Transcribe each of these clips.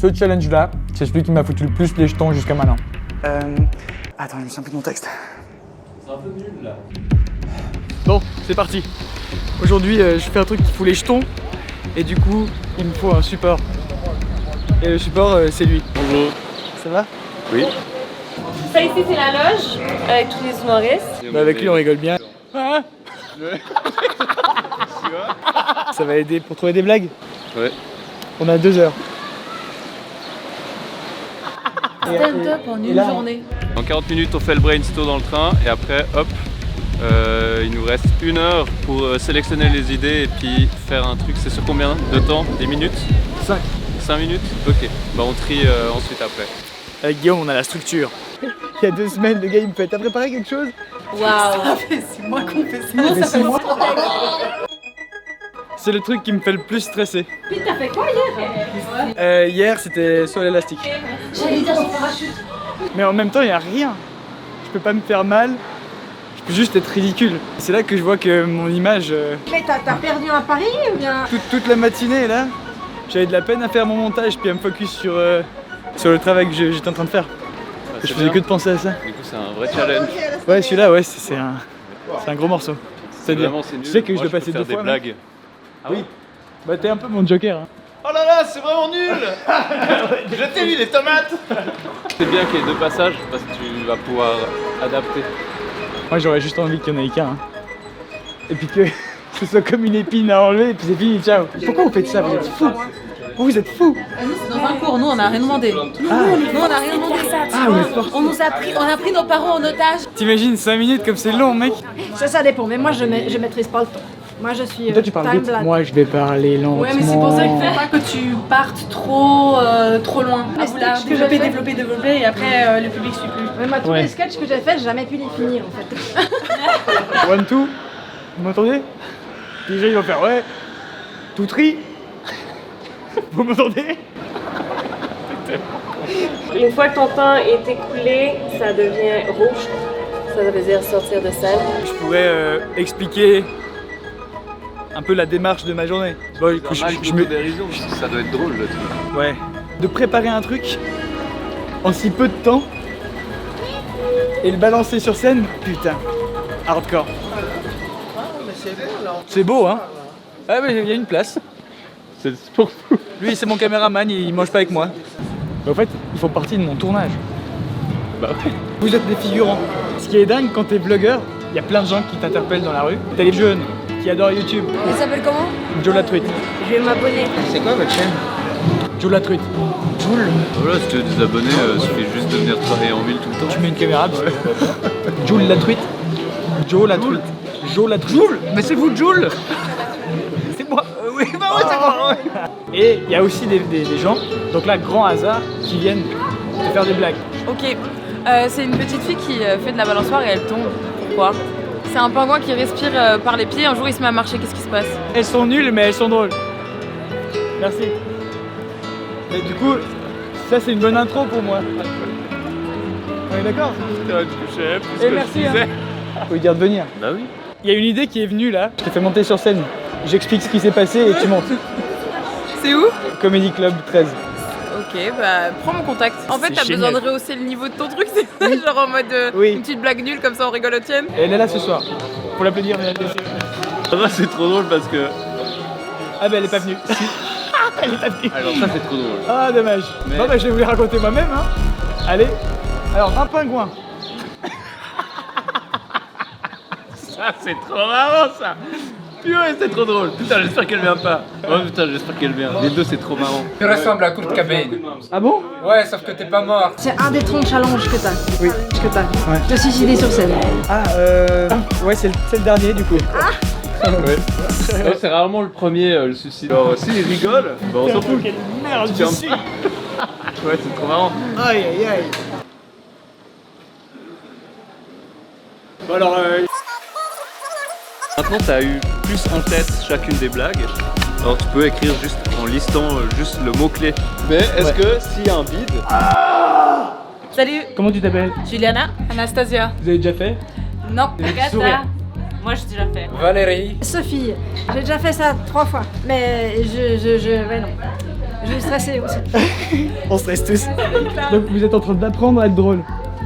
ce challenge-là, c'est celui qui m'a foutu le plus les jetons jusqu'à maintenant. Attends, je me souviens plus de mon texte. C'est un peu nul là. Bon, c'est parti. Aujourd'hui, je fais un truc qui fout les jetons. Et du coup, il me faut un support. Et le support, c'est lui. Bonjour. Ça va? Oui. Ça ici c'est la loge avec tous les humoristes. Bah avec lui on rigole bien. Ah ça va aider pour trouver des blagues? Ouais. On a 2 heures. Stand-up en une journée. En 40 minutes on fait le brainstorm dans le train et après hop, il nous reste 1 heure pour sélectionner les idées et puis faire un truc. C'est sur combien de temps? 10 minutes? 5. 5 minutes? Ok. Bah on trie ensuite après. Avec Guillaume on a la structure. Il y a 2 semaines le gars il me fait: t'as préparé quelque chose? Waouh. Ça fait 6 mois qu'on fait ça. Nous ça fait longtemps. C'est le truc qui me fait le plus stresser. Puis t'as fait quoi hier? Hier c'était sur l'élastique. J'allais dire son parachute. Mais en même temps il n'y a rien. Je peux pas me faire mal. Je peux juste être ridicule. C'est là que je vois que mon image... Mais t'as perdu un pari ou bien? Toute la matinée là, j'avais de la peine à faire mon montage puis à me focus sur le travail que j'étais en train de faire. Je faisais que de penser à ça. Du coup c'est un vrai challenge. Ouais, celui-là, ouais, c'est un gros morceau. C'est-à-dire, Vraiment, c'est nul. tu sais que Moi, je dois peux passer faire 2 des fois. blagues. Ah Oui. Bah t'es un peu mon joker. Hein. Oh là là, c'est vraiment nul. Jetez-lui les tomates. C'est bien qu'il y ait 2 passages parce que tu vas pouvoir adapter. Moi j'aurais juste envie qu'il y en ait qu'un. Hein. Et puis que ce soit comme une épine à enlever et puis c'est fini, ciao. Pourquoi vous faites ça? Vous êtes fous. Vous êtes fous. Nous c'est dans un cours, nous on a rien demandé. Nous on a rien demandé. Ah ouais, fort. On a pris nos parents en otage. T'imagines 5 minutes comme c'est long mec. Ça dépend, mais moi je maîtrise pas le temps. Moi je suis Toi tu parles time vite, blind. moi je vais parler lentement. Ouais mais c'est pour ça qu'il faut pas que tu partes trop loin. À vouloir sketchs que j'ai fait. développer et après le public suit plus. Mais moi tous Ouais. les sketchs que j'ai fait, j'ai jamais pu les finir en fait. 1, 2, vous m'entendez? Déjà ils vont faire ouais. Tout tri. Vous m'entendez? Une fois que ton temps est écoulé, ça devient rouge. Ça veut dire sortir de salle. Je pourrais expliquer un peu la démarche de ma journée. Bon, je me... dérision, ça doit être drôle le truc. Ouais. De préparer un truc en si peu de temps et le balancer sur scène, putain, hardcore. C'est beau, hein? Ah mais il y a une place. C'est pour tout. Lui c'est mon caméraman, il mange pas avec moi. Mais en fait, ils font partie de mon tournage. Bah ouais. Vous êtes des figurants. Ce qui est dingue quand t'es vlogueur, il y a plein de gens qui t'interpellent dans la rue. T'as les jeunes qui adorent YouTube. Il s'appelle comment? Joe la truite. Je vais m'abonner. C'est quoi votre chaîne? Joe la truite. Joule. Voilà, si tu veux des abonnés, suffit juste de venir travailler en ville tout le temps. Tu mets une caméra dessus. Joule la truite. Joe la truite. Joe la truite. Joule. Mais c'est vous Joule. C'est moi. Oui, bah ouais, c'est moi. Et il y a aussi des gens, donc là, grand hasard, qui viennent te faire des blagues. Ok, c'est une petite fille qui fait de la balançoire et elle tombe. Pourquoi? C'est un pingouin qui respire par les pieds, un jour il se met à marcher, qu'est-ce qui se passe? Elles sont nulles, mais elles sont drôles. Merci. Et du coup, ça c'est une bonne intro pour moi. On est d'accord? Et merci. Hein. Faut lui dire de venir. Bah oui. Il y a une idée qui est venue là. Je te fais monter sur scène. J'explique ce qui s'est passé et tu montes. C'est où? Comedy Club 13. Ok, bah prends mon contact. En fait, C'est t'as besoin génial. de rehausser le niveau de ton truc, c'est ça? Genre en mode Oui. une petite blague nulle comme ça on rigole au tienne. Et elle est là ce soir. Faut l'applaudir, mais Ça c'est trop drôle parce que. ah bah elle est pas venue. Elle est pas venue. Alors ça c'est trop drôle. Ah dommage. Mais- Bon bah je vais vous les raconter moi-même hein. Allez. Alors un pingouin. Ça c'est trop marrant ça. Purée, c'est trop drôle. Putain, j'espère qu'elle vient pas. Oh putain, j'espère qu'elle vient. Les deux, c'est trop marrant. Tu ressembles à Kurt Cobain. Ah bon? Ouais, sauf que t'es pas mort. C'est un des 30 challenges que t'as. Oui. Que t'as. Ouais. Te suicider sur scène. Ah ouais c'est le dernier du coup. Ouais, c'est rarement le premier, le suicide. Alors, s'il rigole, bah on s'en fout. Quelle merde Tu je fais suis. Ouais, c'est trop marrant. Aïe aïe aïe. Bon alors Maintenant, t'as eu plus en tête chacune des blagues. Alors, tu peux écrire juste en listant juste le mot-clé. Mais est-ce Ouais. que s'il y a un vide, Salut, comment tu t'appelles? Juliana, Anastasia. Vous avez déjà fait? Non, Sourire. Moi j'ai déjà fait. Valérie. Sophie, j'ai déjà fait ça 3 fois. Mais ouais non. Je vais stresser aussi. On stresse tous. Donc vous êtes en train d'apprendre à être drôle.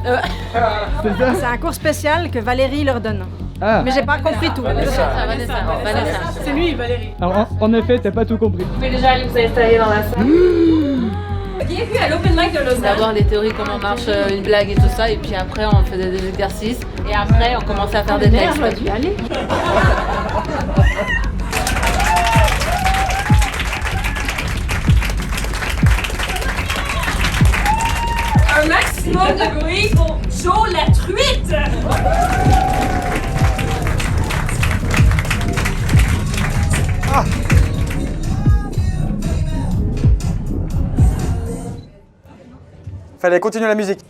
C'est ça? C'est un cours spécial que Valérie leur donne. Ah. Mais j'ai pas compris tout. Vanessa. C'est lui, Valérie. Alors en effet, t'as pas tout compris. Vous pouvez déjà aller vous installer dans la salle. Bienvenue à l'Open Mic de Lausanne. D'abord les théories, comment marche une blague et tout ça, et puis après on faisait des exercices, et après on commençait à faire des textes. J'aurais dû aller. Un maximum de bruit pour Joe la truite. Fallait continuer la musique.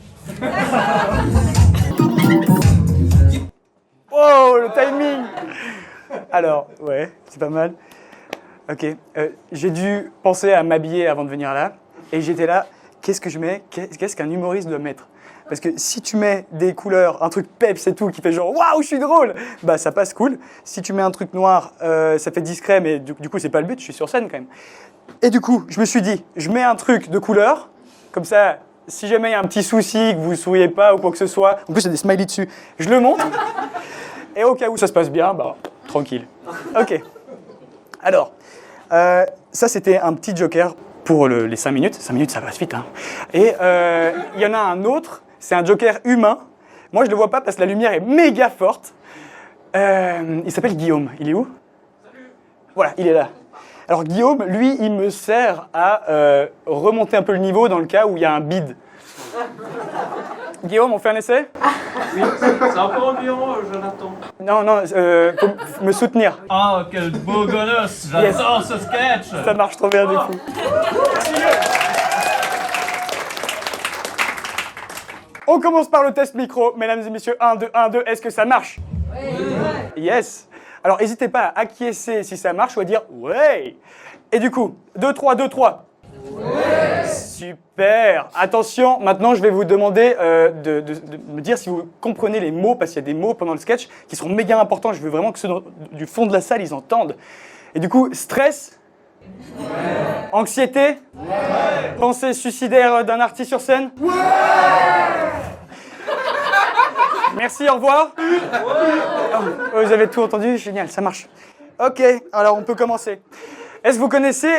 Oh, le timing! Alors, ouais, c'est pas mal. Ok, j'ai dû penser à m'habiller avant de venir là. Et j'étais là, qu'est-ce que je mets? Qu'est-ce qu'un humoriste doit mettre? Parce que si tu mets des couleurs, un truc peps et tout, qui fait genre « Waouh, je suis drôle !» bah ça passe cool. Si tu mets un truc noir, ça fait discret, mais du coup, c'est pas le but, je suis sur scène quand même. Et du coup, je me suis dit, je mets un truc de couleur, comme ça, si jamais il y a un petit souci, que vous ne souriez pas ou quoi que ce soit, en plus il y a des smileys dessus, je le montre. Et au cas où ça se passe bien, bah tranquille. Ok. Alors, ça c'était un petit joker pour les 5 minutes. 5 minutes, ça passe vite. Hein. Et il y en a un autre, c'est un joker humain. Moi je le vois pas parce que la lumière est méga forte. Il s'appelle Guillaume. Il est où? Voilà, il est là. Alors Guillaume, lui, il me sert à remonter un peu le niveau dans le cas où il y a un bide. Guillaume, on fait un essai? Oui, c'est un peu ennuyant, Jonathan. Non, faut me soutenir. Ah, quel beau gosse! J'adore ce sketch! Ça marche trop bien du coup. On commence par le test micro, mesdames et messieurs. 1, 2, 1, 2, est-ce que ça marche? Oui. Yes. Alors, n'hésitez pas à acquiescer si ça marche ou à dire « ouais ». Et du coup, 2, 3, 2, 3. Ouais. Super. Attention, maintenant, je vais vous demander de me dire si vous comprenez les mots, parce qu'il y a des mots pendant le sketch qui seront méga importants. Je veux vraiment que ceux du fond de la salle, ils entendent. Et du coup, stress. Ouais. Anxiété. Ouais. Pensée suicidaire d'un artiste sur scène. Ouais. Merci, au revoir. Oh, vous avez tout entendu? Génial, ça marche. Ok, alors on peut commencer. Est-ce que vous connaissez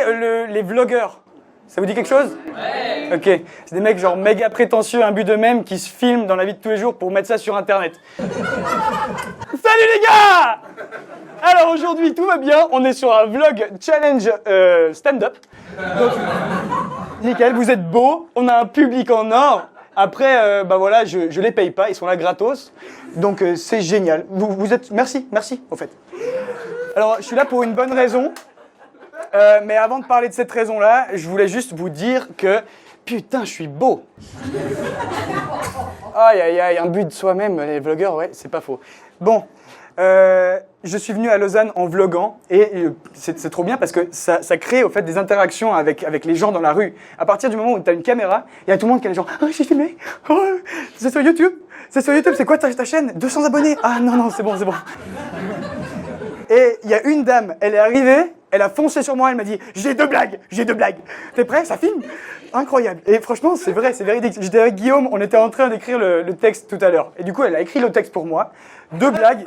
les vlogueurs? Ça vous dit quelque chose? Ouais. Ok, c'est des mecs genre méga prétentieux, imbus d'eux-mêmes, qui se filment dans la vie de tous les jours pour mettre ça sur Internet. Salut les gars! Alors aujourd'hui, tout va bien, on est sur un vlog challenge stand-up. Donc, nickel, vous êtes beaux, on a un public en or. Après, bah voilà, je les paye pas, ils sont là gratos, donc c'est génial. Vous êtes, merci, au fait. Alors, je suis là pour une bonne raison, mais avant de parler de cette raison-là, je voulais juste vous dire que, putain, je suis beau. Aïe, aïe, aïe, un but de soi-même, les vlogueurs, ouais, c'est pas faux. Bon, je suis venu à Lausanne en vloguant et c'est trop bien parce que ça crée au fait des interactions avec les gens dans la rue. À partir du moment où tu as une caméra, il y a tout le monde qui est genre « Oh, j'ai filmé, oh, c'est sur YouTube, c'est quoi ta chaîne? 200 abonnés? Ah non, c'est bon. » Et il y a une dame, elle est arrivée, elle a foncé sur moi, elle m'a dit « J'ai deux blagues. T'es prêt? Ça filme ?» Incroyable. Et franchement, c'est vrai, c'est véridique. J'étais avec Guillaume, on était en train d'écrire le texte tout à l'heure. Et du coup, elle a écrit le texte pour moi. 2 blagues.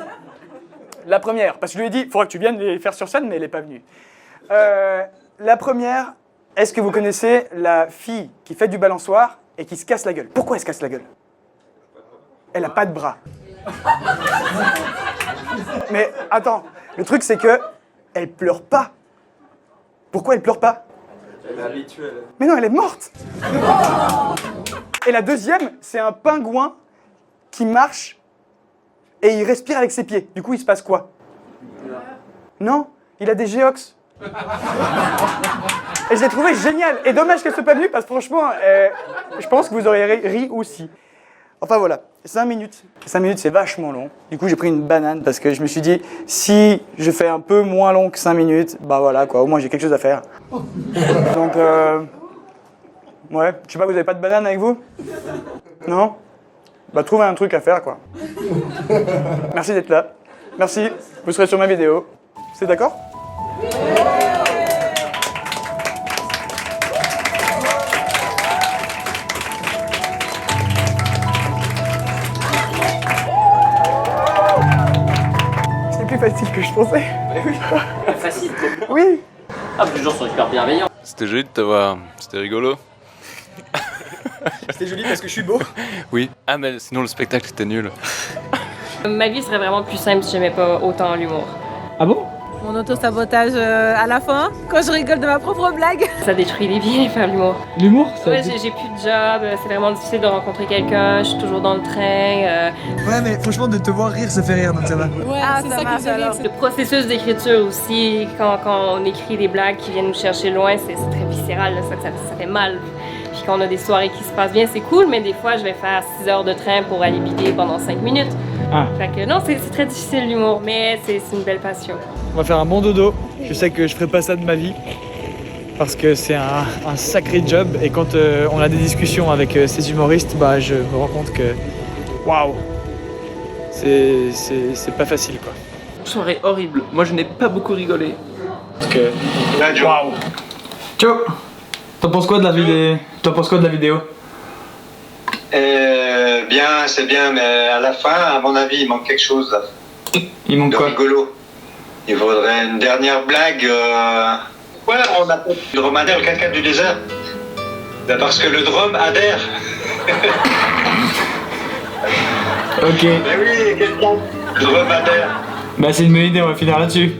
La première, parce que je lui ai dit, il faudra que tu viennes les faire sur scène, mais elle n'est pas venue. La première, est-ce que vous connaissez la fille qui fait du balançoire et qui se casse la gueule? Pourquoi elle se casse la gueule? Elle n'a pas de bras. Mais attends, le truc c'est que elle pleure pas. Pourquoi elle pleure pas? Elle est habituelle. Mais non, elle est morte. Et la deuxième, c'est un pingouin qui marche et il respire avec ses pieds. Du coup, il se passe quoi? Non, il a des géox. Et je l'ai trouvé génial. Et dommage qu'elle soit pas venue parce que franchement, je pense que vous auriez ri aussi. Enfin voilà, 5 minutes. 5 minutes, c'est vachement long. Du coup, j'ai pris une banane parce que je me suis dit, si je fais un peu moins long que 5 minutes, bah voilà quoi, au moins j'ai quelque chose à faire. Donc, ouais, je sais pas, vous avez pas de banane avec vous? Non? Bah trouvez un truc à faire quoi. Merci d'être là. Merci, vous serez sur ma vidéo. C'est d'accord? facile que je pensais. Facile. Oui. Ah, les gens sont hyper bienveillants. C'était joli de te voir, c'était rigolo. C'était joli parce que je suis beau. Oui. Ah mais sinon le spectacle était nul. Ma vie serait vraiment plus simple si j'aimais pas autant l'humour. Ah bon? Mon auto-sabotage à la fin, quand je rigole de ma propre blague. Ça détruit les vies, faire l'humour. L'humour, ça. Ouais, j'ai plus de job, c'est vraiment difficile de rencontrer quelqu'un, je suis toujours dans le train. Ouais, mais franchement, de te voir rire, ça fait rire, donc ça va. Ouais, c'est ça qui fait rire. Le processus d'écriture aussi, quand on écrit des blagues qui viennent nous chercher loin, c'est très viscéral, là, ça fait mal. Puis quand on a des soirées qui se passent bien, c'est cool, mais des fois, je vais faire 6 heures de train pour aller bider pendant 5 minutes. Ah. Fait que non, c'est très difficile l'humour, mais c'est une belle passion. On va faire un bon dodo. Je sais que je ferai pas ça de ma vie. Parce que c'est un sacré job. Et quand on a des discussions avec ces humoristes, bah, je me rends compte que... Waouh! C'est pas facile, quoi. Soirée horrible. Moi, je n'ai pas beaucoup rigolé. Parce que... Waouh! Ciao! T'en penses quoi de la vidéo? T'en penses quoi de la vidéo? Bien, c'est bien, mais à la fin, à mon avis, il manque quelque chose là. Il manque De quoi? rigolo. Il faudrait une dernière blague. Ouais, on appelle le dromadaire le caca du désert. Ben parce que le drôme adhère. Ok. Ben oui, quelqu'un. Le drôme adhère. Bah c'est une bonne idée, on va finir là-dessus.